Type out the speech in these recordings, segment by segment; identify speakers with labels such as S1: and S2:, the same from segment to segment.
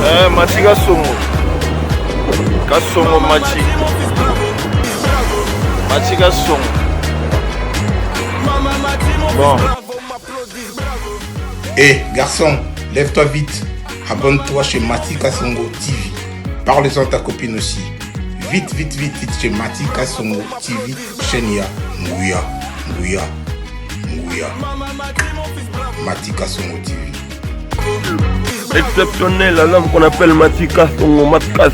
S1: Mati Kasongo. Kasongo Mati. Mati Kasongo. Bon.
S2: Garçon, lève-toi vite. Abonne-toi chez Mati Kasongo TV. Parle-en à ta copine aussi. Vite chez Mati Kasongo TV. Chaîne ya Ngouya. Mati Kasongo TV.
S1: Exceptionnel, l'homme qu'on appelle Mati Kasongo, Matkas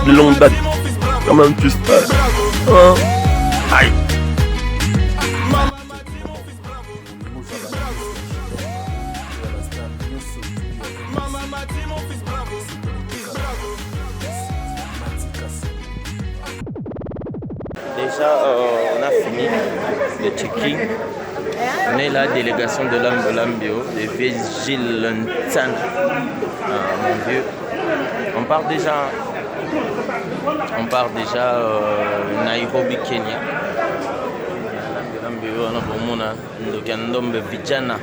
S1: de longue date. Quand même tu sais. Aïe.
S3: Déjà, on a fini le checking. On est la délégation de Lambio, de Vigilantana. Mon vieux. On part déjà Nairobi, Kenya. Lambio, on a Bomona, Ndokandombe, Vijana,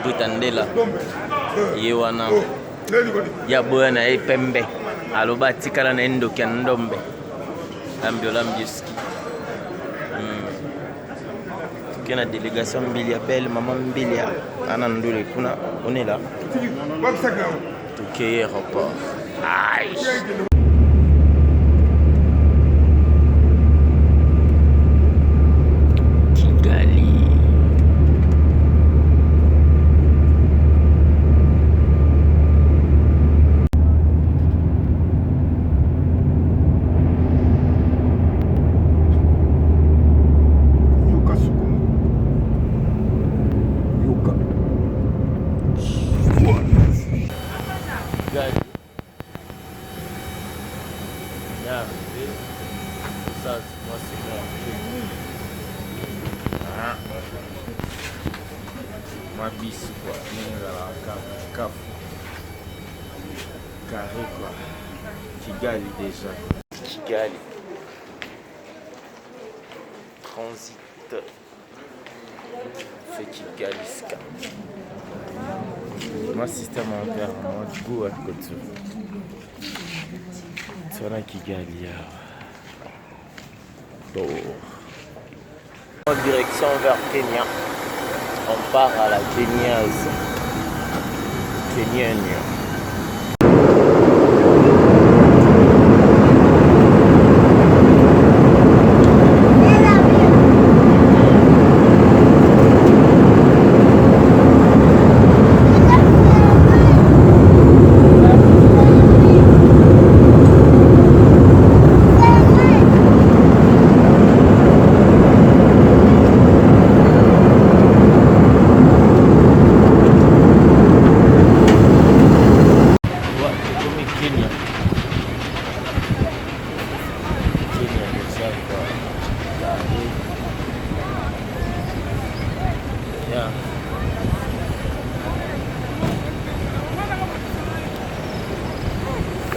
S3: Butandela, Yewana, Yaboana et Pembe, Aloba Tikala Ndokandombe. Lambioski. Qui la délégation Mbilia Belle, maman Mbilia, Anandole Kuna, on est là. Tout aéroport. Aïe.
S1: Mabisi quoi, carré quoi. Kigali déjà.
S3: Kigali. Transit. Fait Kigali Ska. Moi système ampère, moi goût à côté. C'est là Kigali. Bon. En direction vers Kenya. On part à la Kenyase. Kenyania.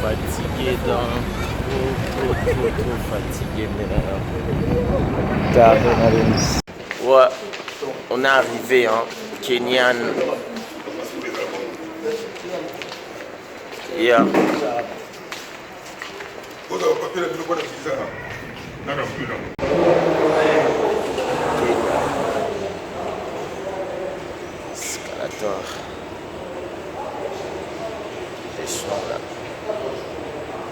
S3: Fatigué trop fatigué mais ouais, on est arrivé Kenyan. Yeah. Escalator. Les sons là.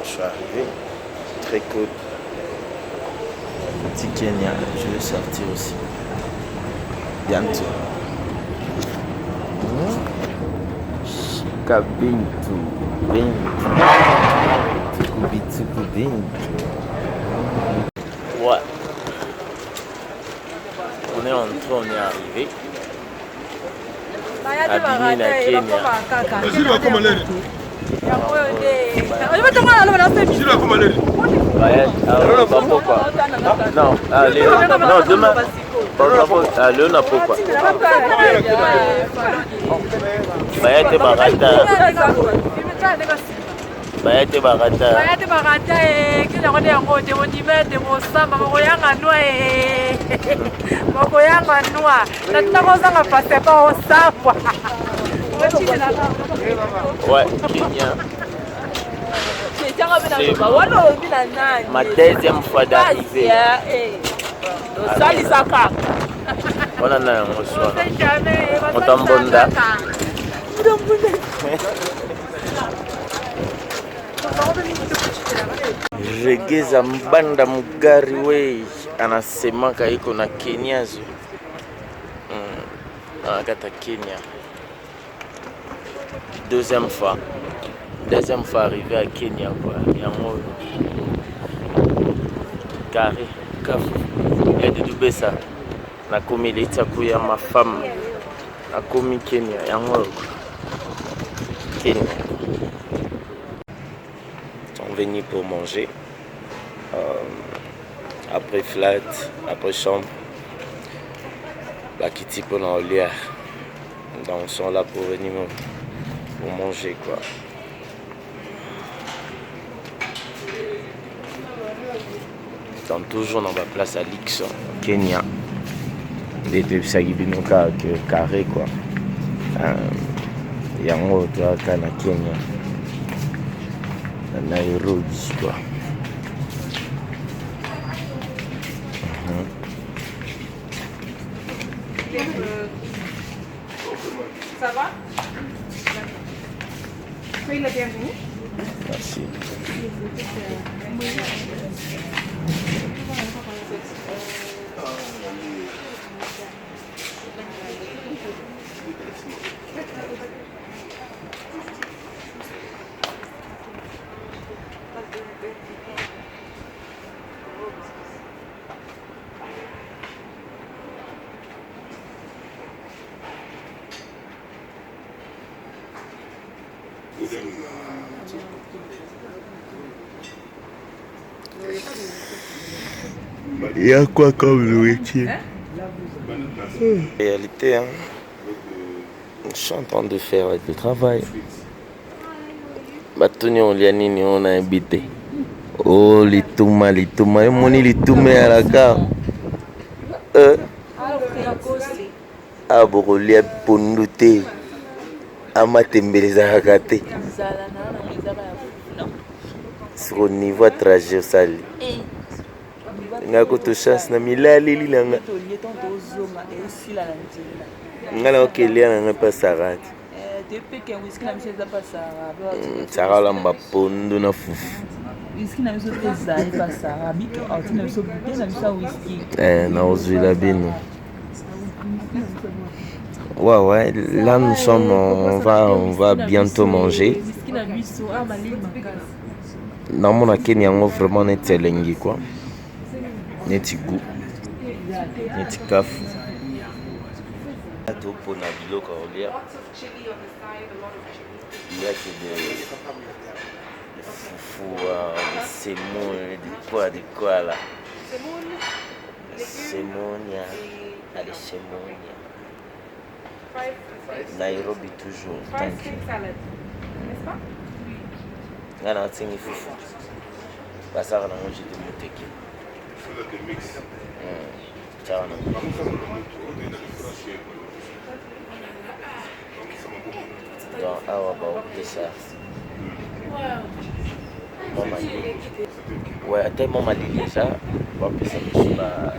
S3: Je suis arrivé. Très cool. Petit Kenya, je vais sortir aussi. Bientôt. Kabintu. Ouais. On est entré, on est arrivé. Abini na Kenya. Non, demain. Léon a pourquoi. Bayate Barata. Bayate Barata.
S4: Bayate Barata kila ngode yango de monimete mosamba mokoyanga noa mokoyanga noa natuna kozanga passeport osamba.
S3: Ouais, Kenya. Ma deuxième fois d'arrivée. On en a un soir. On t'embonda. Regeza mbanda mugari we anasemaka iko na Kenya zo. Anakata Kenya. Deuxième fois arrivé à Kenya quoi. Yango carré kafu. Et de Dubesa. Na komi leta kuya ma femme. Na komi Kenya yango. Kenya. On venait pour manger. Après flat, après chambre. La kitty pendant l'air. Donc ils sont là pour venir pour manger quoi. Ils sont toujours dans ma place à Lix, au Kenya. Et depuis ça il vient carré quoi. Il y a un autre à Kenya. À Nairobi quoi.
S4: Ça va? Soyez la bienvenue.
S3: Merci. Il y a quoi comme nourriture? En réalité, hein, je suis en train de faire le travail. Batoni on lia nini on a habité. Oh lituma, moni litume à la gare. Abokolia pondote. Amatembeleza hakate. Sur le niveau trajet au sali. Ngako to chance na milali lilanga. Ngala okelia na pas sarat.
S5: Depuis que whisky na mcheza pasara.
S3: Sarala mapondo na fufu.
S5: Whisky na mcheza pesa pasara. Bito auti na mcheza bouteille na mcheza whisky.
S3: Na ozula bino. Ouais, là nous sommes, on va bientôt manger. Dans mon Kenya, on va vraiment être elengi quoi. Neti goût, neti kafu. Ato pour na biloko olia. Il y a que des foufou, des semoule, des quoi là. Semonia, allez semonia. Nairobi toujours. Thank you. Nga na tingi fufu. Basara na moji de muteki. Ciao na. Donc awa ba opesa. Mama li. Ouais, até mama li déjà. Ba opesa ba.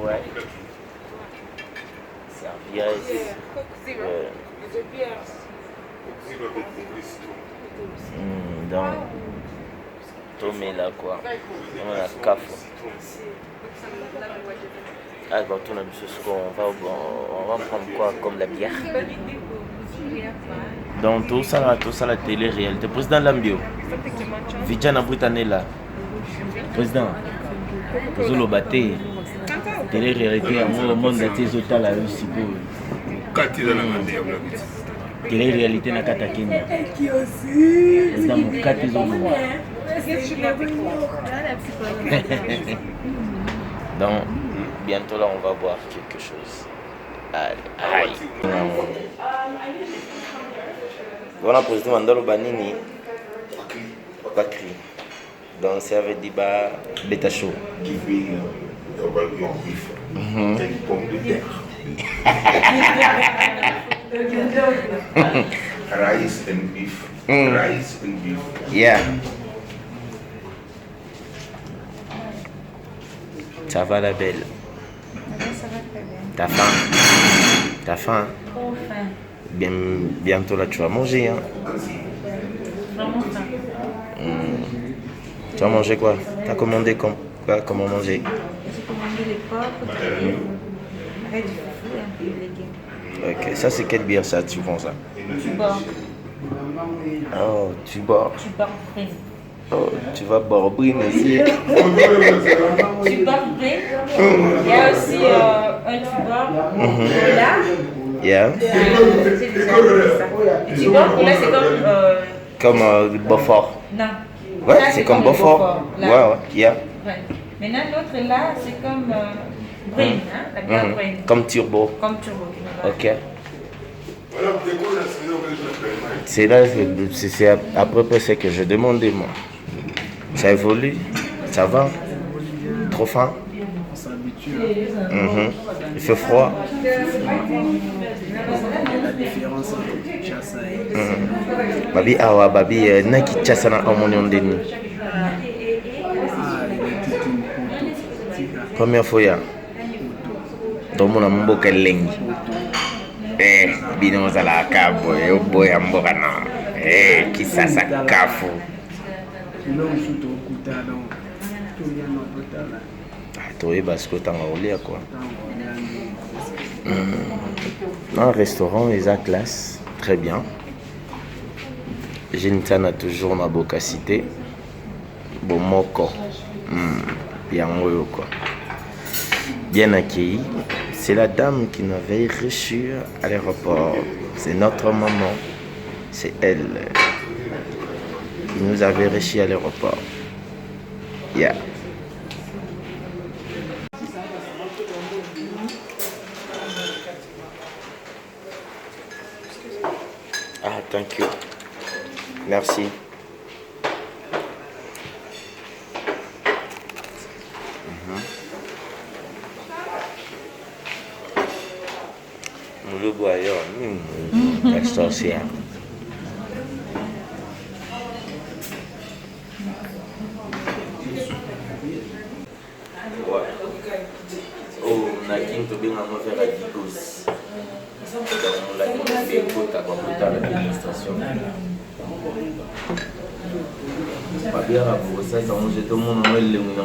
S3: Ouais. Donc, tomé là quoi. On a café. Ah, bah, on va prendre quoi comme la bière. Donc, tout ça la télé-réalité. Président Lambio, Vijana Britanella, président, Zolo Baté, télé-réalité, à monde de tes hôtels la Russie. Télé-réalité na kata Kenya. Président Mukati Zolo. Donc, bientôt là, on va boire quelque chose. Aïe. Voilà, président Mandalo Banini. Bakri. Donc, ça veut dire bêta chaud.
S2: Rice and beef.
S3: Mm.
S2: Rice and beef.
S3: Yeah. Ça va la belle?
S6: Ça va très bien.
S3: T'as faim? T'as faim?
S6: Trop faim.
S3: Bientôt là tu vas manger hein?
S6: Vraiment faim.
S3: Tu vas manger quoi? T'as commandé quoi? Comment manger?
S6: J'ai commandé les porcs, avec du foufou et un peu de légumes.
S3: Ok, ça c'est quelle bière ça? Tu prends ça?
S6: Tu bois.
S3: Oh, tu bois.
S6: Tu bois près.
S3: Oh, tu vas boire brine aussi.
S6: Tu bois près. Il y a aussi un tubar. Là.
S3: Yeah.
S6: C'est déjà ça. Et tu bois, là c'est
S3: Comme Beaufort.
S6: Non.
S3: Ouais,
S6: Ça,
S3: c'est comme Beaufort.
S6: là.
S3: Ouais, yeah.
S6: Ouais. Maintenant l'autre là, c'est comme Brune, hein, la bière Brune.
S3: Comme Turbo.
S6: Comme Turbo.
S3: Ok. C'est là, c'est à peu près ce que je demandais moi. Ça évolue, ça va. Trop faim. Il fait froid. Babi awa babi na Kinshasa na omoni ondeni. Première fois ya. Tomona mboka lengi. Bino zala kabo yo boya mboka na. Kisasa kafu. Parce que t'en as quoi. Un restaurant, ils ont classe, très bien. Gintana toujours ma bocacité. Bon moko. Bien quoi. Bien accueilli. C'est la dame qui nous avait reçu à l'aéroport. C'est notre maman. C'est elle qui nous avait reçu à l'aéroport. Yeah. Ah, thank you. Merci. Nous le voyons. Extorsion. Oh, on a qui te bien à faire la digos. On l'a fait à l'administration. Pas bien à vous, ça, ça mange tout le monde,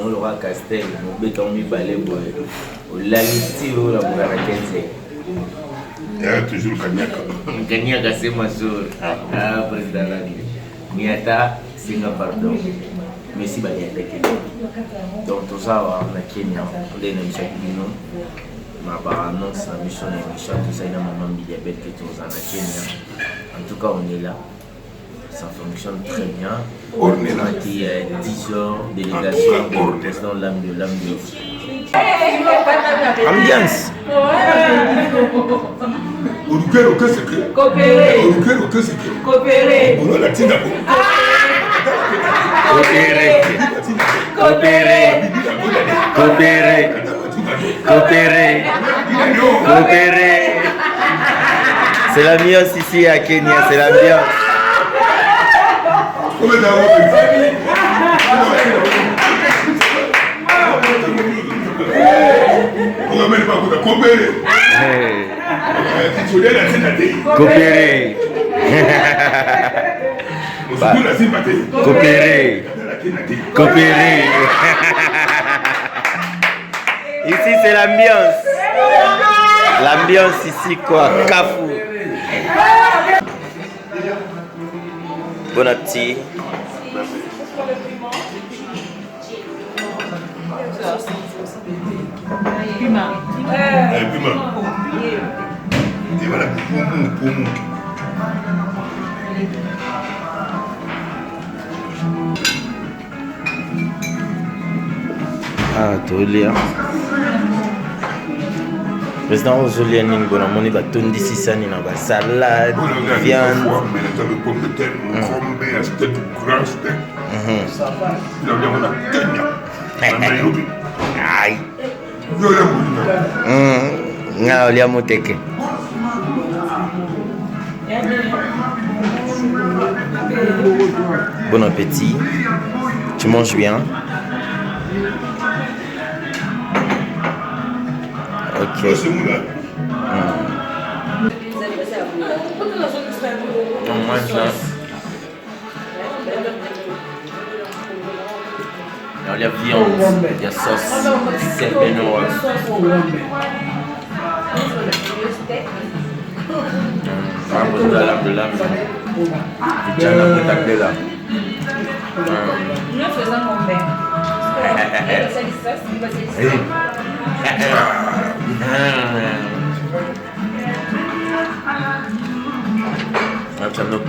S3: on l'aura castel, on met ton balai, on l'a lité, on l'a ouvert à 15.
S2: Il y a toujours Kanyaka.
S3: Kanyaka, c'est ma soeur. Ah, président Lani. Miata, c'est un pardon. Merci, Banyata Kenya. Donc, tout ça, on a Kenya, on a une chaque minute. Ma annonce la mission et tout ça, il y a maman diabète qui est aux Kenya. En tout cas, on est là. Ça fonctionne très bien.
S2: On est là.
S3: Il y a 10 heures, délégation du président Lambio. Ambiance.
S2: Aucun secret.
S6: Coopérer.
S2: Aucun secret.
S6: Coopérer.
S2: On a la tina.
S3: Coopérer. Coopérer. Coopérer. Coopérer. Coopérer. C'est l'ambiance ici à Kenya, c'est l'ambiance. Coopérer. Coopérer. Coopérer. Ici c'est l'ambiance. L'ambiance ici quoi, Kafou. Bon appétit.
S6: Piment.
S2: Et voilà, pour moi.
S3: Ah, tolia. Président Ozolia Ningo, on est batondi sisani na ba salade, viande.
S2: Mais le pomme de terre, crombe, un steak, grand steak. Il a bien on a Kenya.
S3: Aïe. Nga olia moteke. Bon appétit. Tu manges bien? Ok. On mange là. Il y a viande, il y a sauce, c'est bénois. Nous
S6: faisons mon bain.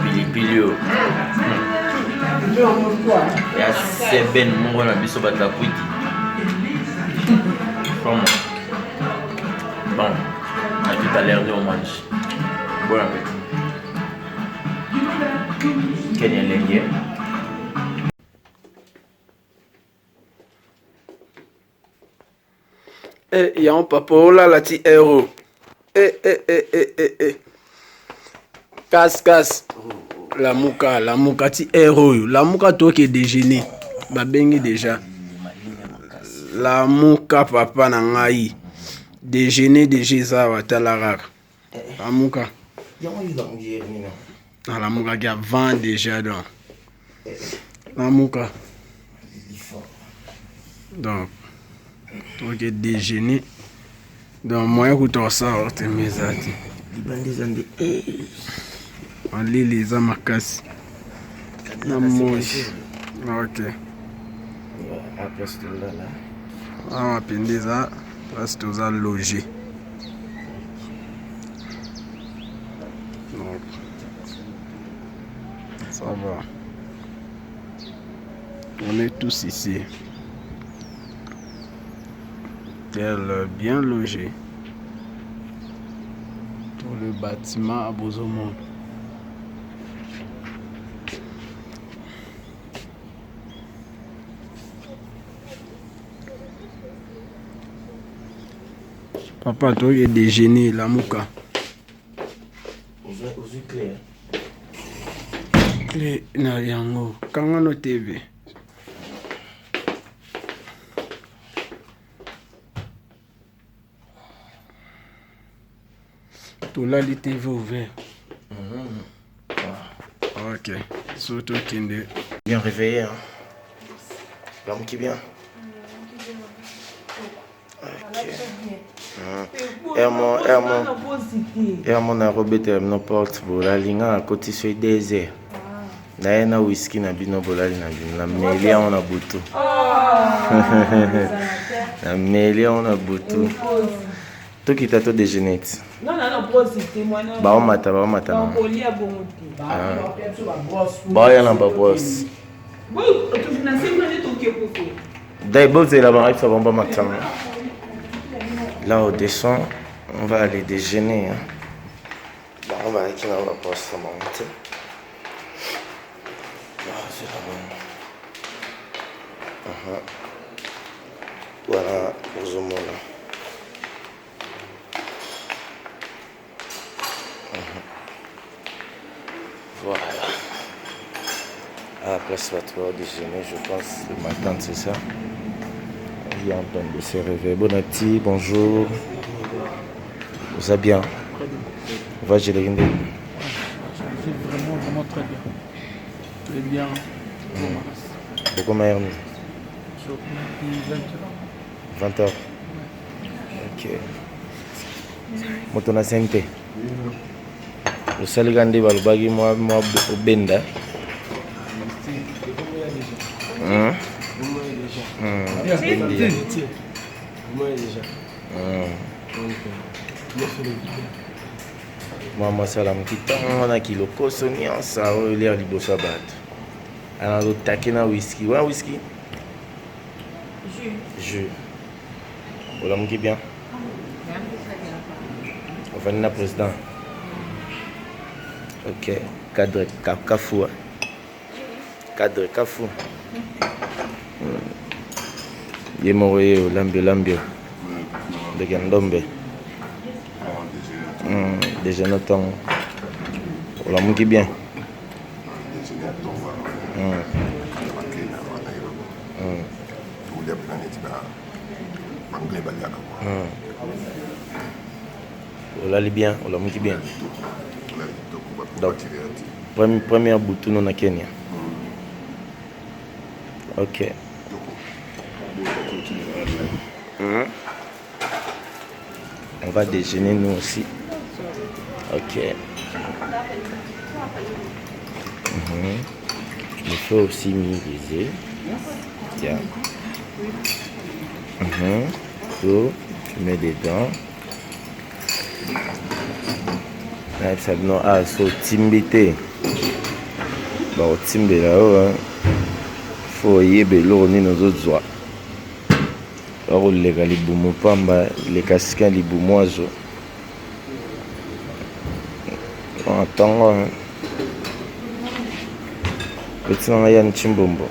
S3: Pilipili. Il y a Seben Mungo na biso batakwiti. Comment? Bon, à tout à l'heure on mange. Bon appétit. Quel est le
S7: il y a un papa là, la ti héros. Casse. La mouka ti héros. La mouka toi qui est déjeuner. Ba bengi déjà. La mouka papa na ngai. Déjeuner de Jéza wa talaraka. La mouka. La mouka qui a 20 déjà donc. La mouka. Donc. Ok, déjeuner. Donc, moi, je vais sortir mes atis. On lit les amakasi. Ok. On va prendre ça. Parce que tu as logé. Donc, ça va. On est tous ici. Bien logé pour le bâtiment à Bozomon. Papa, toi, il est déjeuné, la mouka. Clé, na yango. Quand on a TV. Tout là, les TV ouvert. Ok. Surtout Kinde.
S3: Bien réveillé, hein? L'homme qui vient. Mon arobé te n'importe où. La ligne à côté sur désert. D'ailleurs, na whisky na bino bolali na bino. La mêlée on a boutou. La mêlée on a boutou. Tout qui t'a tout déjeuné.
S5: Non, c'était moi.
S3: Bah on mata. Bah il y a un babos. D'ailleurs, c'est là-bas, ça va pas matin. Là, on descend, on va aller déjeuner. Hein. Bah, on va aller qui n'a pas poste à monter. Là, c'est là-bas. Voilà, aux hommes là. Voilà. À la place va déjeuner, je pense, le matin, c'est ça. Il est en train de se réveiller. Bon appétit, bonjour. Vous allez bien? Va, j'ai les guindés.
S7: Vraiment très bien. Très bien.
S3: Pourquoi m'a hermé? 20 heures. Ok. Moto na sente. Le sali gandé va le bagui moi au benda. Moi salam kitanga kilo kosonia ça l'air libosa bat. Alors le taquet na whisky. Ouais whisky. Jus. Voilà mon qui bien. On va na président. Ok, cadre Kafou. Cadre Kafou. Yemoroye Lambio. De Gandombe. Déjà notre temps. Voilà, mon qui bien.
S8: Donc voilà. Tous les planètes, anglais,
S3: on l'a bien, on l'a monté bien. Donc, première bouton on a Kenya. Ok. On va déjeuner nous aussi. Ok. Il faut aussi miriser. Tiens. Tout, tu mets dedans. Là, ça non, ah, so timbité. Bon, timbé là-haut, faut y aller l'eau ni nos autres oies. Alors, les gars, les boumous pamba, les casquins, les boumouazo. Attends, petit Yann Chimbombo.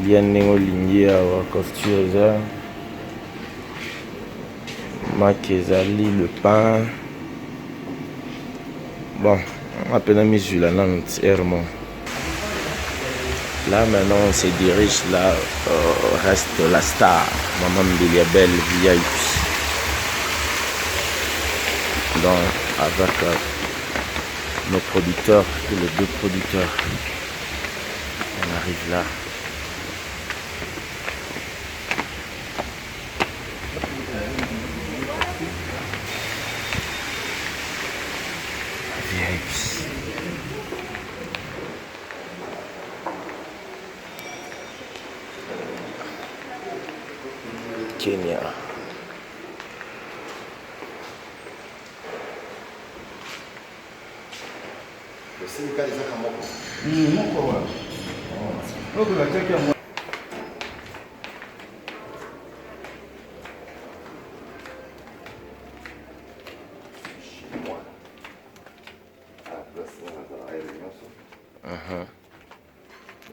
S3: Yann Nengolingia ou Costureza. Makezali, le pain. Bon, on appelle un musulman, Hermon. Là maintenant on se dirige là reste la star, Maman Biliabel VIP. Donc avec nos producteurs, les deux producteurs. On arrive là. VIP. Kenya.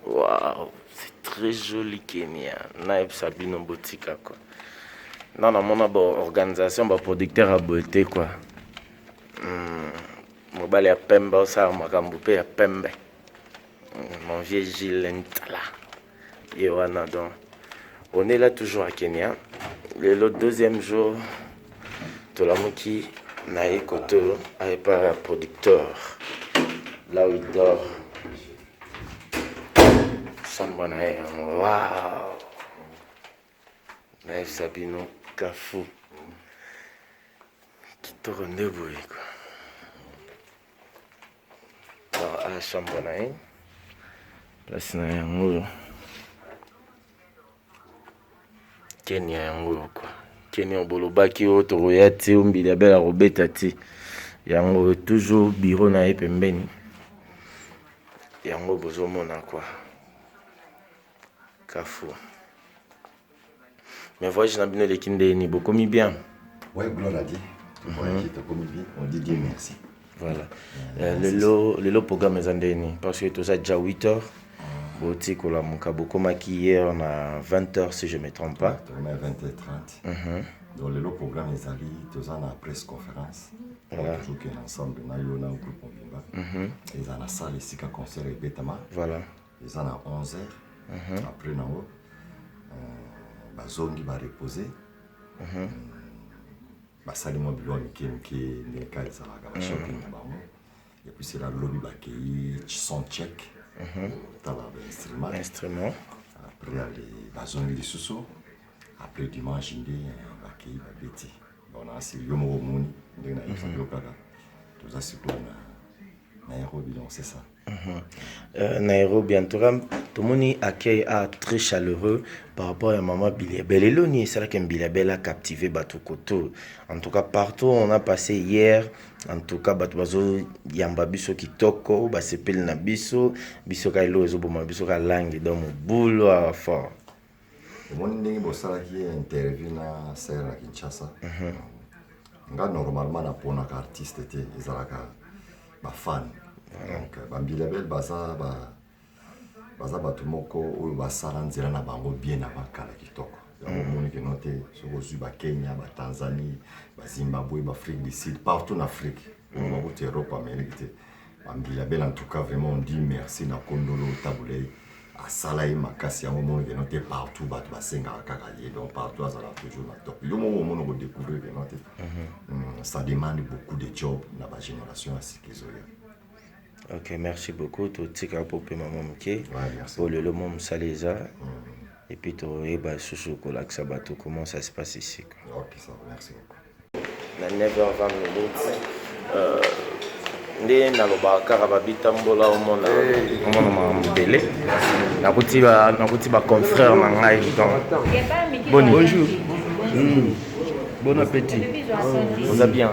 S3: Waouh, c'est très joli Kenya. Naïb Sabino Botika quoi. Non, non, mon organisation, producteur à beauté quoi. Mobile à Pembe, ça, Makamboupé à Pembe. Mon vieux Gilles Ntala. Et voilà donc. On est là toujours à Kenya. Le deuxième jour, Tolamuki Naï Koto a pas producteur. Là où il dort. Sambanaï. Waouh! Naïf Sabino Kafou. Qui te rendez-vous quoi. Alors à Sambanaï. Place na yango. Kenya yango quoi. Kenya bolobaki oto yati umbili abela robeta ti. Yango toujours bureau na pembeni. Yango bozomona quoi. Kafou. Mais voyage n'a bien les kindé ni beaucoup mis bien.
S8: Ouais, gloire à Dieu. Voyage t'as commis bien. On dit Dieu merci.
S3: Voilà. Le lot programme est andéni parce que tout ça déjà 8h. Boti kola mukaboko maki hier on a 20h si je me trompe pas.
S8: On a 20h30. Donc le lot programme est allé tout ça na presse conférence. Voilà. Toujours que ensemble na yo na groupe Mbimba. Ils en a salle ici qu'un concert et Betama.
S3: Voilà.
S8: Ils en a 11h. Après na haut bazongi va reposer. Basalimo bilwa mike neka ezalaka ba shopping na bango. Et puis c'est la lobby bakei son check.
S3: Instrument.
S8: Après les bazongi de Sousso. Après dimanche inde bakei babeti. On a assez yomo moni ndena ifando kaka. Tout ça c'est pour Nairobi donc c'est ça.
S3: Nairobi en tout cas tout le monde accueil très chaleureux par rapport à maman Biliabel. Et l'oni c'est là que Biliabel a captivé Batukoto. En tout cas partout on a passé hier. En tout cas Batubazo yamba biso kitoko ba sepel na biso biso ka ilo ezo boma biso ka langue dans mon boulot à fort.
S8: Mon ndenge bosala ki interview na Serra Kinshasa. Nga normalement na pona ka artiste te ezalaka ba fan. Donc Biliabel baza batumoko oyo basala nzela na bango bien avant kala kitoko. Monde qui noté sur Kenya, Tanzanie, Zimbabwe, Afrique du Sud, partout en Afrique. On va voir Europe, Amérique. En tout cas, vraiment, on dit merci à Kondolo, Taboulé, à Salaï, Makassi, à un moment qui noté partout, donc partout, ça a toujours la top. Le moment où on découvre que ça demande beaucoup de jobs dans la génération à ce qu'ils ont.
S3: Ok, merci beaucoup. Tout ce qui a popé maman Mké. Pour le monde Saléza. Et puis, tu as sous Sabato. Comment ça se passe ici?
S8: Ok, ça va, merci beaucoup.
S3: Na 9h20 nde nalobaka babitambola omona mabele nakuti ba confrère na ngai bonjour. Bon appétit. Vous allez bien?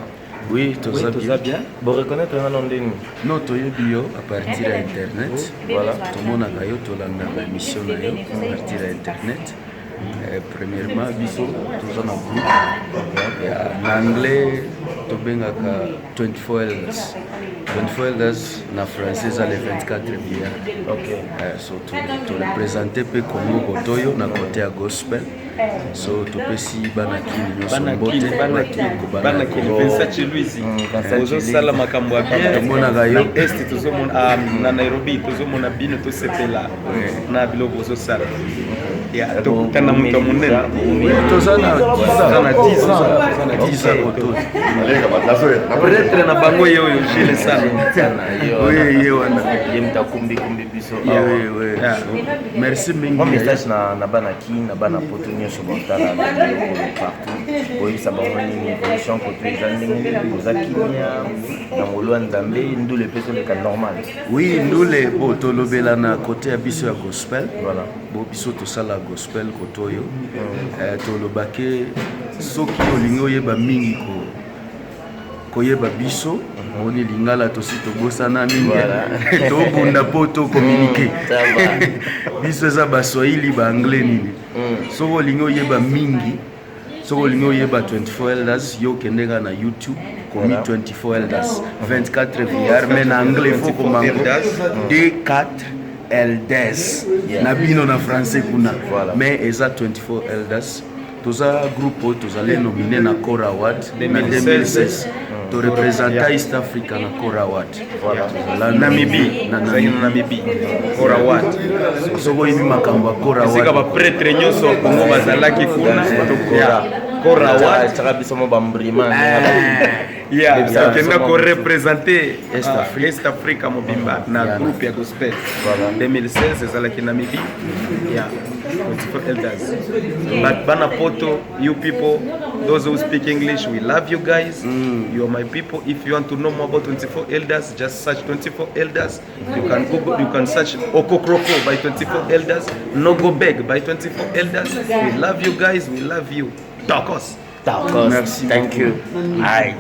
S3: Oui, tout ça bien. Vous reconnaissez un nom de nous?
S9: Non, tu es bio à partir d'Internet.
S3: Voilà.
S9: Tout le monde a gagné la mission à partir d'Internet. Premièrement, biso, tout ça en groupe. En anglais, tu as 24 elders. 24 elders, en français, c'est les 24 bières.
S3: Ok.
S9: So, tu représentes peu Congo Botoyo, na côté à gospel. So, tu peux si banakini,
S10: banakini, pensa chez lui ici. Ozo sala makambo bien.
S9: Mona gayo.
S10: Est tozo mona na Nairobi, tozo mona bino to sepela. Na biloko ozo sala. Ya to tana muto munene.
S9: Toza na 10 ans.
S10: Peut-être na bango yo chez les sana.
S9: Oui, wana.
S3: Yemta kumbi biso.
S9: Oui. Merci mingi.
S3: Mon message na banaki na bana potonyo sur Montana partout. Oui, ça va une évolution côté Zanding, Zakimia, dans Molo Nzambe, nous les personnes cas normal.
S9: Oui, nous les botolobela na côté à biso ya gospel.
S3: Voilà.
S9: Bo biso to sala gospel kotoyo. Tolobake soki olingo yeba mingi ko yeba biso. Oni lingala to si to bosana mingi. To bunda poto communiquer. Biso za ba Swahili ba anglais nini. So olingo yeba mingi. So olingo yeba 24 elders yo kendega na YouTube komi 24 elders 24 VR mais en anglais faut komango D4 elders na bino na français kuna mais eza 24 elders toza groupe tozale nominé na Core Award 2016 to représenter East Africa na Core Award.
S10: Voilà. Namibie. Namibie. Core Award.
S9: Soko yimi makambo Core Award.
S10: Sika ba prêtre nyoso Kongo bazalaki kuna. Core Award.
S3: Saka biso mo bambrima.
S10: Yeah, kenda ko représenter East Africa mobimba na groupe ya gospel. 2016 ezalaki Namibie. Yeah. 24 elders. But Bana Poto, you people, those who speak English, we love you guys. You are my people. If you want to know more about 24 elders, just search 24 elders. You can Google, you can search Okokroko by 24 elders, No Go Beg by 24 elders. We love you guys, we love you. Takos.
S3: Merci. Thank you. Aye.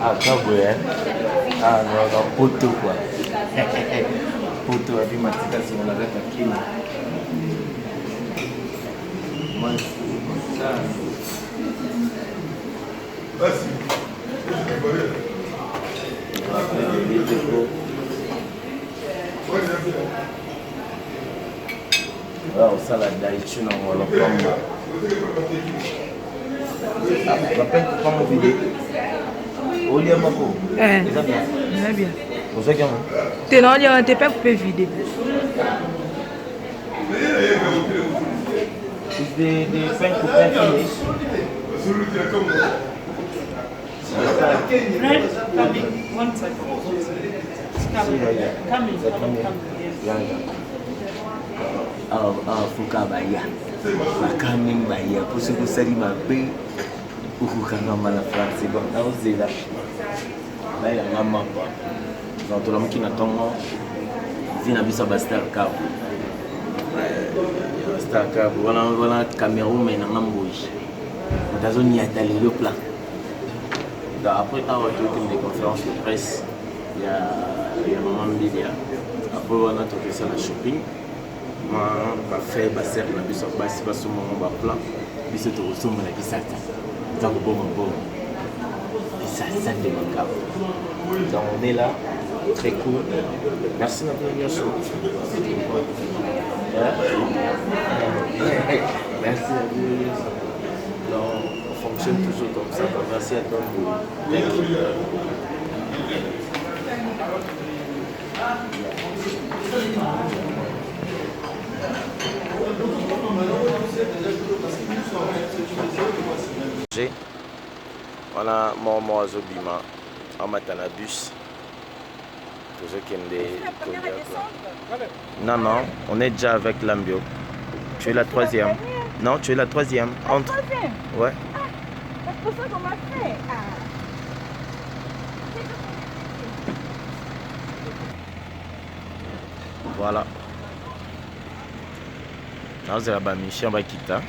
S3: Ah, Kabwe, hein? Ah, non, Poto, quoi. Poto, avec Matika, si on avait un kilo. Ah, ça, la daïchou, on va le prendre. Ah, on va pas mon vidéo. Olha mako.
S4: Não é bien.
S3: Você quer um?
S4: Tem não olha, tem para couper vide.
S3: De pain coupé finish.
S5: One second.
S3: Fuka Bahia. Coming Bahia. Por isso que seria uma bem. O kangama na France bon na uzela na ya ngama pa na to lamuki na tongo zina bisa ba star cup wana Cameroun mais na ngamboji ndazo ni atali le plan da après avoir des conférences de presse il y a maman Bilia après on a trouvé ça la shopping ma fait basser na biso basi baso mon ba plan biso to resomba la bisata ça ko bon ça de mon donc on est là très cool merci de venir sur merci à vous donc on fonctionne toujours comme ça merci à toi on a mon azobima en matana bus non on est déjà avec l'ambio tu es la troisième non tu es la troisième entre ouais
S6: c'est pour ça qu'on m'a fait
S3: voilà nazala bamisien bakita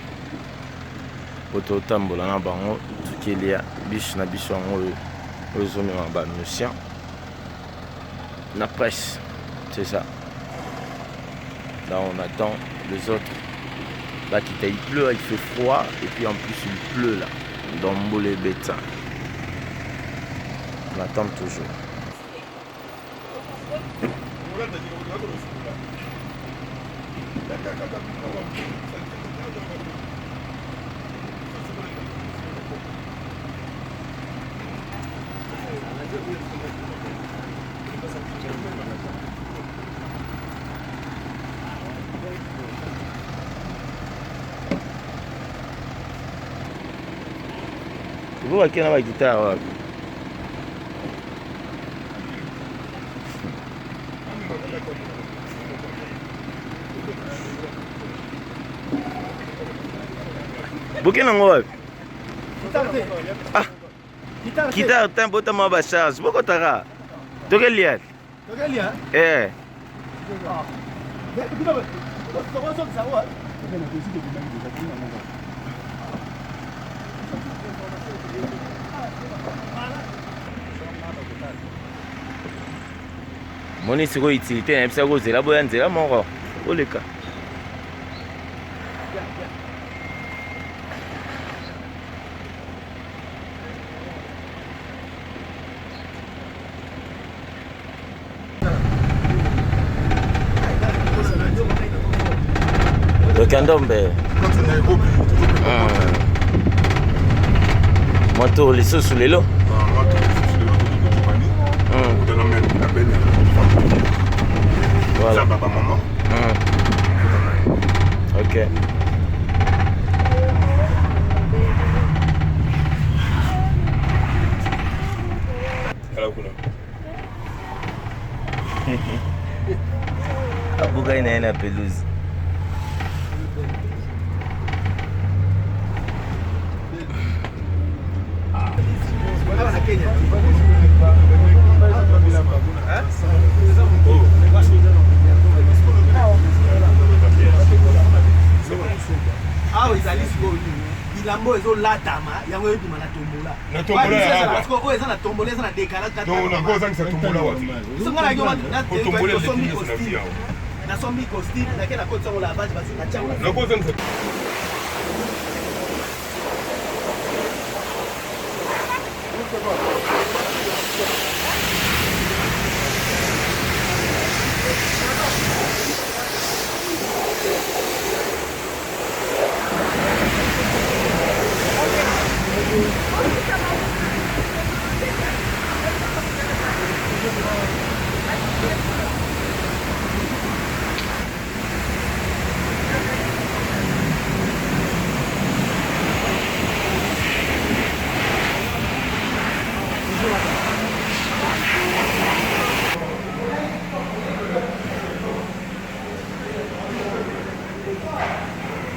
S3: po totambola na bango tukelia biso na biso yango oyo ezomema bamisien na presse c'est ça là on attend les autres bakita il pleut il fait froid et puis en plus il pleut là dans Mbole Beta on attend toujours vous voyez qu'il y a une guitare Bouquet nango wapi? Ah. Guitare tan bota ma ba charge. Boko tara. Tokelia.
S11: Tokelia?
S3: Eh. Moni siko utilité na bisa kozela boya nzela moko. Oleka. Kandombe moto lisusu lelo voilà ok abuga inaenda peluzi
S11: awa ezali sikoyo bilambo ezolatama yango ebima na tombola parce que oyo eza na tombola eza na décalage costume nake nakotisa ngo lavage basi natiango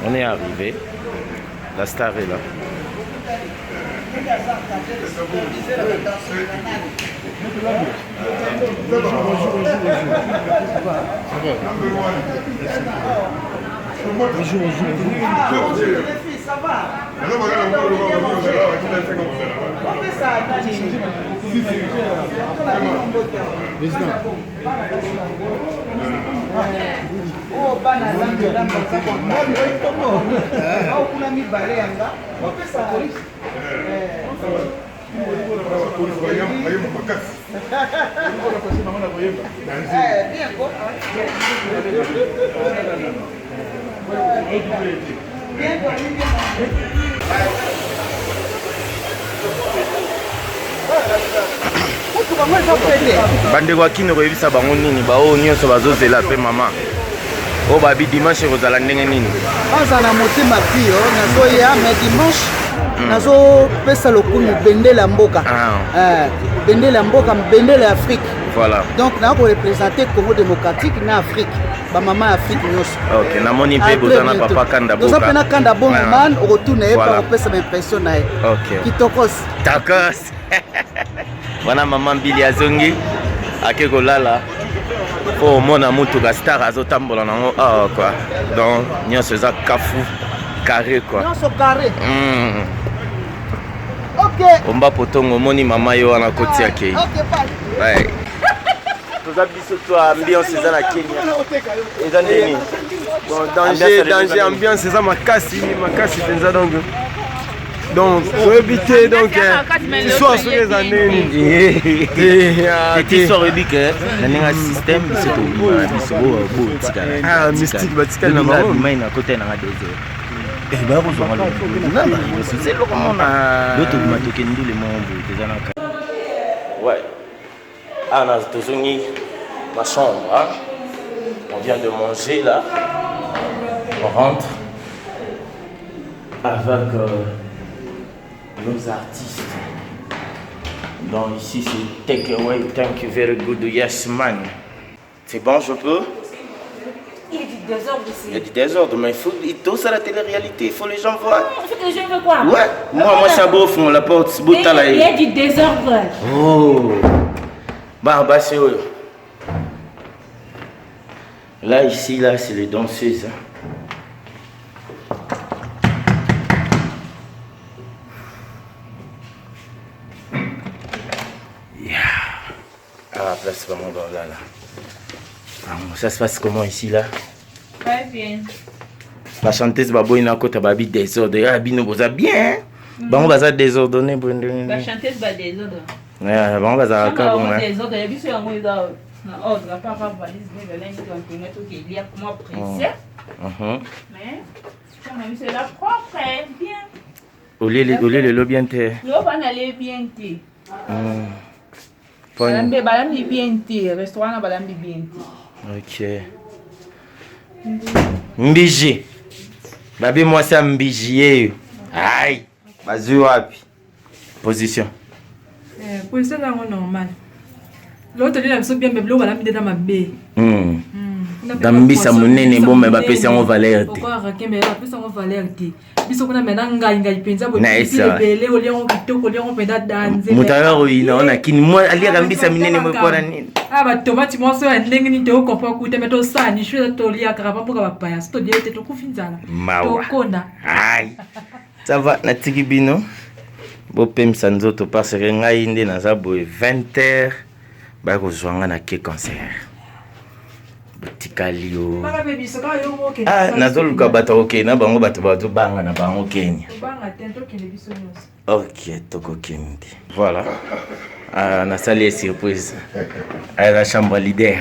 S3: On est arrivé, la star est là.
S11: Bonjour. Ça va? Président. Oh, bana lambe lambe ça kwa mami oitomo. Au kuna mibale yanga. Wapesa polisi.
S3: bandeko akini koyebisa bango nini bao nyonso bazozela mpe mama oyo babi dimanche kozala ndenge nini
S11: aza na motema pio nazoya mais dimanche nazopesa lokumu bendele ya mboka bendele ya mboka bendele ya afrique
S3: voilà
S11: donc naa korepresente congo démocratique na afrique bamama ya afrique nyonso
S3: ok namoni mpe boza na papa kanda boka
S11: toza mpe na kanda bongo man okotuna ye pa kopesa baimpression na ye kitokos
S3: takos wana mama mbili azongi ake kolala po omona mutuka star azotambola nango awa quoi donc nyonso eza kafu carré quoi
S11: nyonso carré
S3: omba potongo omoni mama yo wana koti yake toza biso to ambiance eza na Kenya eza nini
S7: danger ambiance eza makasi penza donc oyebi te donc histoire soki eza nini
S3: histoire oyebi ke na ndenge ya système biso tobima na biso botikala
S7: mystique batikali na bango
S3: mai na kote nanga désert bakozwanga lososi eloko mona yo tobima tokendi le monde eza na ouais ana tozongi ma chambre hein? On vient de manger là on rentre avec nos artistes. Donc ici c'est takeaway, thank you very good, yes man. C'est bon, je peux?
S6: Il y a du désordre ici.
S3: Il y a du désordre, mais il faut tout ça la télé-réalité, il faut les gens voir.
S6: Il faut que les gens voient quoi?
S3: Ouais, moi ça bouffe, on la porte,
S6: il y a du désordre.
S3: Oh, bah c'est eux. Là ici, là c'est les danseuses. Hein. Ah, place vraiment là. Ça se passe comment ici là?
S6: Très bien.
S3: La chanteuse Baboy n'a pas babi désordre. Ah, bino boza bien. Bon, baza désordonné.
S6: La chanteuse va désordre.
S3: Ouais, bon, baza ka bon.
S6: Désordre, il y a biso yango eza na ordre à part valise de linge donc il y a comment apprécier. Mais c'est la propre bien.
S3: Olé le bien te.
S6: Yo va aller bien te. Balambi bien te, restaurant balambi bien te.
S3: Ok. Mbiji. Babi moi ça mbiji. Aïe. Bazu wapi. Position.
S4: Position là normal. L'autre dit la biso bien mais blo balambi dans ma baie.
S3: Dambisa munene bombe bapesa ngo valeur te.
S4: Pourquoi rakembe bapesa ngo valeur te. Biso kuna mena ngai penza bo bele o lion kitoko lion penda danze.
S3: Mutayaro ina ona kini mo ali akambisa minene mo pona nini.
S4: Ah ba tomati mo so ndenge ni te o kopa kuta meto sani shwe to lia karaba mboka bapaya sto dia te to kufinzala.
S3: To
S4: kona.
S3: Ai. Ça va na tikibino. Bo pemsa nzoto parce que ngai inde na za bo 20h ba ko zwanga na ke concert. Tikalio. Ah, nazoluka bato ok na bango bato banga na bango Kenya. Ok, toko kendi. Voilà. Ah, na salle surprise. À la chambre leader.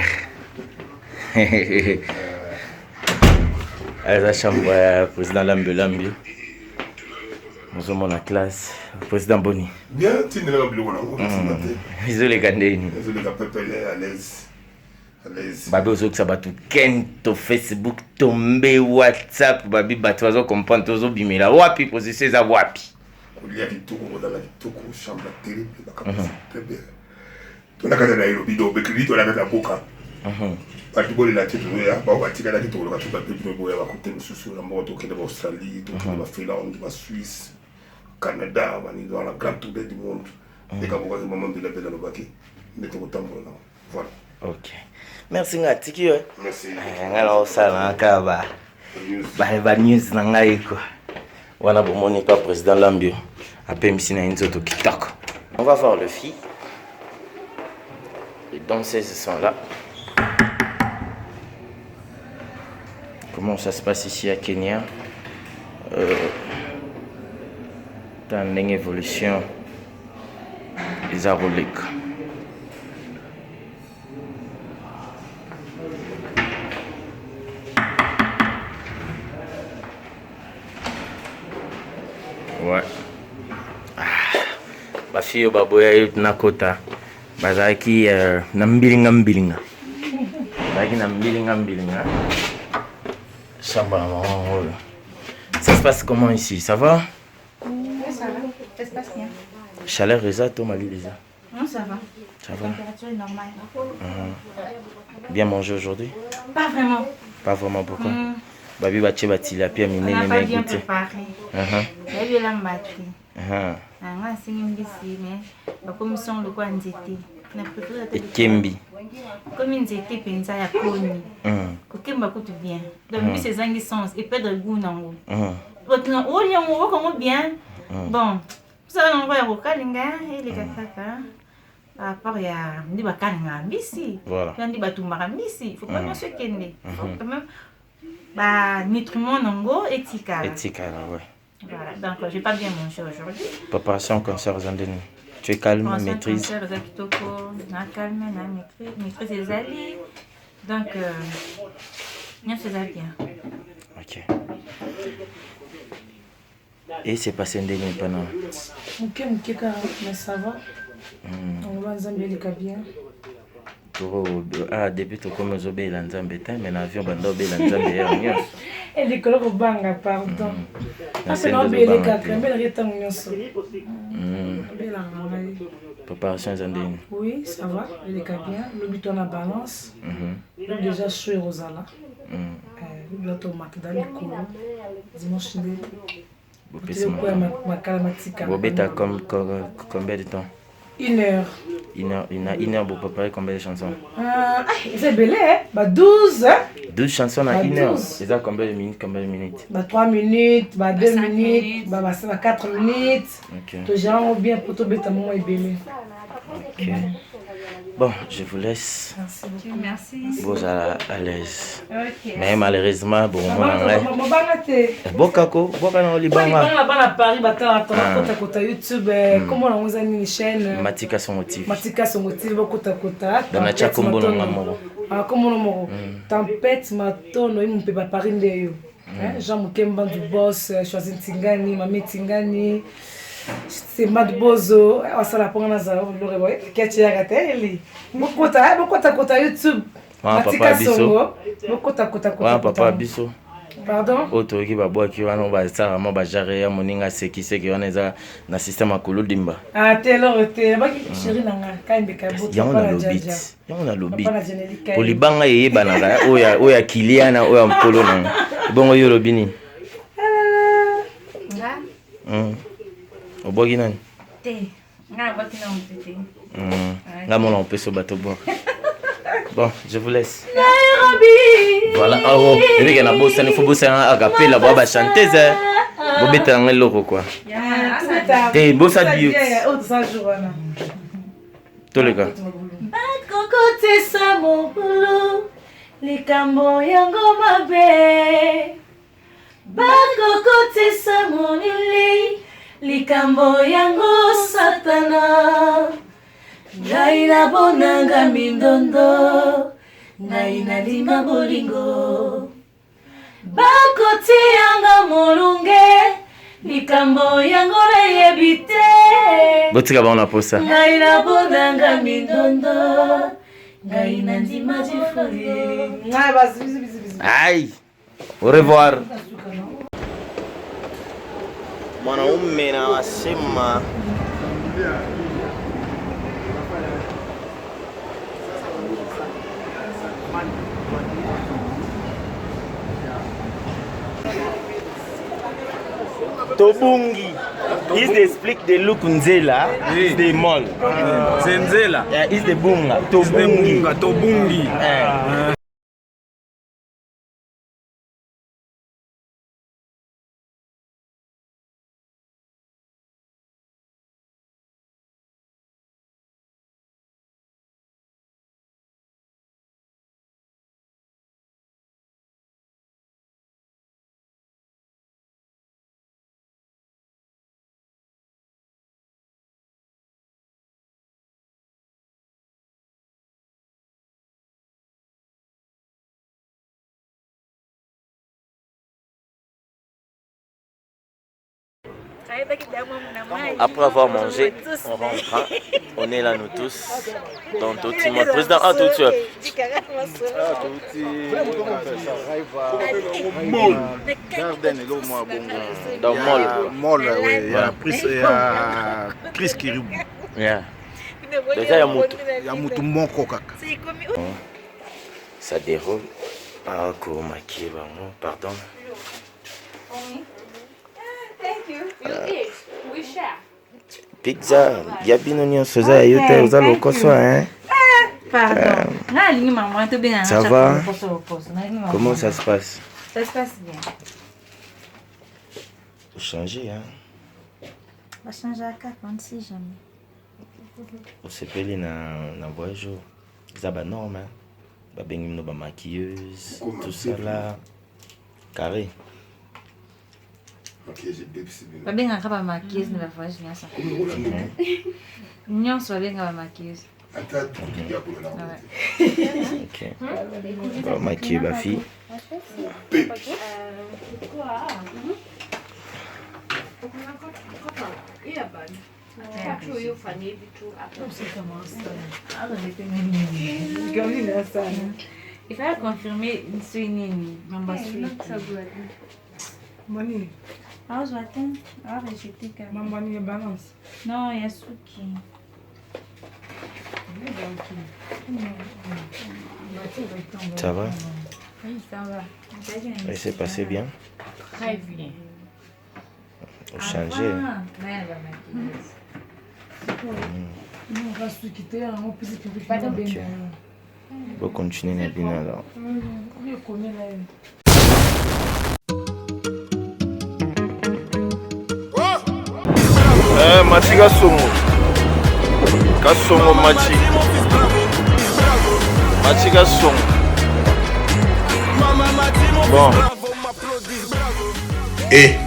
S3: À la chambre président Lambi. Nous sommes en classe. Président Boni.
S1: Bien, tu n'es pas bleu.
S3: Désolé Gandeni.
S1: Désolé la peuple est à l'aise.
S3: Babi ozokisa bato kento Facebook tombe WhatsApp babi bato bazo comprendre tozo bimela wapi position za wapi
S1: kulia kitoko dans la kitoko chambre terrible bakapasa très bien to la kata na Nairobi do bekri to la kata boka bato boli la tete ya ba batika la kitoko ka tuba pepe boya ba kote mususu na mboto kende ba Australie to ba Finlande ba Suisse Canada ba ni dans la grande tour du monde et quand vous moment de la belle no baki mettez au tambour là voilà.
S3: OK. Merci ngatiki yo.
S1: Merci.
S3: Ngala osala kaba. Ba news na ngai ko. Wana bomoni pa président Lambio. Apemisi na nzoto kitoko. On va voir le filles. Les danseuses sont là. comment ça se passe ici à Kenya. Dans une évolution des aroliques. Ouais. Ma fille baboya nakota. Bazaki nambilinga mbilinga. Bazaki nambilinga mbilinga. Ça se passe comment ici? Ça va?
S6: Oui, ça va. Ça se passe bien.
S3: Chaleur exacte, ma Lisa?
S6: Non, ça va.
S3: Ça
S6: La
S3: va?
S6: température est normale.
S3: Bien mangé aujourd'hui?
S6: Pas vraiment.
S3: Pas vraiment, pourquoi? Babi bache batila pia
S6: On
S3: minene
S6: n'a
S3: na
S6: pas bien
S3: goûter.
S6: préparé. Il y a eu la batterie. On a signé une ici, mais la commission le quoi nzete. On a préparé
S3: Et Kembi.
S6: comme une nzete penza ya koni. Kokemba ko tout bien. Donc c'est zangi sens et pas de goût nango. Maintenant, oh lion on comment bien. Bon, ça on va au kalinga et les kakaka. Par rapport à ndi bakalinga bisi.
S3: Voilà.
S6: Ndi batumara bisi. Faut pas se kende. Faut quand même bah nutriments nango etika.
S3: Etika là, ouais.
S6: Voilà, donc j'ai pas bien mangé aujourd'hui.
S3: Préparation concert Zandeni. Tu es calme, maîtrise.
S6: Concert Zapitoko, na calme, na maîtrise des alliés. Donc bien c'est bien.
S3: Ok. Et c'est passé un délai pendant.
S4: Ok, mais ça va. On va Zambia bien.
S3: Ah, depuis tu commences à obéir la Nzambe, mais l'avion va obéir la Nzambe.
S4: Et les collègues au banga, pardon. Après, on obéit les quatre, mais le rétant
S3: Préparation Zandeni.
S4: Oui, ça va, il est bien. Le but on a balance. Le déjà chaud Rosala. Le but on marque dans les cours. Dimanche
S3: Bobeta combien de temps?
S4: 1 heure.
S3: 1 heure pour préparer combien de chansons?
S4: C'est belé, hein? 12.
S3: 12 chansons à 1 heure. C'est ça combien de minutes?
S4: 3 minutes, 2 minutes, 4 minutes.
S3: Ok.
S4: Tu gères bien pour te mettre mon belé.
S3: Ok. Bon, je vous laisse.
S6: Merci beaucoup. Merci.
S3: Vous à l'aise.
S6: Ok.
S3: Mais malheureusement, bon, moi,
S4: Bokako,
S3: Bokano
S4: Libanga. À Paris, kota YouTube, comment on a une chaîne
S3: Matika son motif.
S4: Matika son motif, kota.
S3: Dans la chakombono ngamoro.
S4: Ah, comment on moro. Tempête matono, il me peut pas Paris ndeyo. Jean Mukemba du boss, choisi Tingani, Mami Tingani. C'est Madbozo, on s'en a pas en azar, le reboy, qui a tiré à terre, il kota YouTube.
S3: Papa Bisso.
S4: Papa
S3: Bisso.
S4: Pardon?
S3: Auto qui va boire qui va non va ça ma ba jarre moninga seki seki on est na système à kolo dimba.
S4: Ah telo te ba chéri nanga kaimbe ka boto.
S3: Ya on a le beat. Polibanga yé bananga oya kiliana oya mkolo nanga. Bongo yo robini. Obogi nani?
S6: Te. Nga baki na mpete.
S3: Nga mona on peut se battre boire. Bon, je vous laisse.
S4: Nairobi.
S3: Voilà, oh, et bien, il faut bosser un agapé là, boire chanteuse. Vous mettez un logo quoi. T'es beau ça dit. Tous les gars.
S4: Kokote sa mokulu, likambo yango mabe. Kokote sa monili, likambo yango satana. Ngai na bonanga mindondo, ngai na linga bolingo. Bakoti yanga molunge, likambo yango na yebite.
S3: Botika ba on a posa.
S4: Ngai na bonanga mindondo, ngai na ndima jifuri. Ngai basi.
S3: Aïe. Au revoir. Mwanaume na wasema Tobungi. Is the explique the look Nzela, is the mall.
S10: Nzela.
S3: Yeah, is the bunga.
S10: Tobungi.
S3: Après avoir mangé, on rentre. On est là nous tous. Dans tout le monde. Président, tout de suite. Dans Mol,
S2: oui. Il y a Chris Kiribou.
S3: Déjà, il y a Moutou.
S2: Il y a Moutou Moko Kaka.
S3: Ça déroule. Ah, maquillé, pardon. Pizza, il y a bien un sosa et vous allez au cosso, hein?
S6: Pardon.
S3: Ça va? Comment ça se passe?
S6: Ça se passe bien.
S3: Vous changez, hein?
S6: On va changer à 46 jamais.
S3: Vous s'appelez dans voyage. Ça va normal, hein? Bah, ben, une maquilleuse, tout ça là. Carré.
S6: Babenga kaba maquilleuse na voyage nyasa. Nyonso babenga maquilleuse.
S3: OK. Bah, maquiller ma fille.
S6: Il fallait confirmer une souvenir.
S4: Mani.
S6: Ah, je l'attends. Ah, rejeter quand même.
S4: Maman, il y a balance.
S6: Non, il y a Souki.
S3: Ça va?
S6: Oui, ça va.
S3: Et c'est passé bien?
S6: Très bien.
S3: Vous changez?
S4: Non, on va se quitter, on peut se quitter.
S3: Vous continuez à bien alors.
S10: Mati Kasongo. Kasongo Mati. Mati Kasongo.
S2: Bon.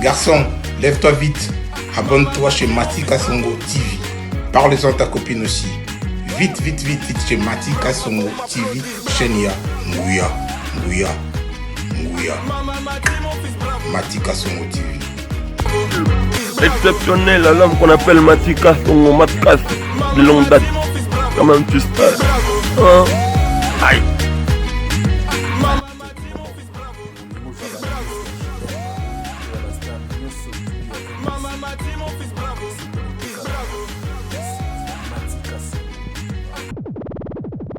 S2: Garçon, lève-toi vite. Abonne-toi chez Mati Kasongo TV. Parle-en à ta copine aussi. Vite chez Mati Kasongo TV. Chaîne ya Nguya. Mati Kasongo TV.
S10: Exceptionnel, la lame qu'on appelle Matika, son Matkas, de longue date. Quand même, tu sais. Hein? Aïe.
S12: Mama,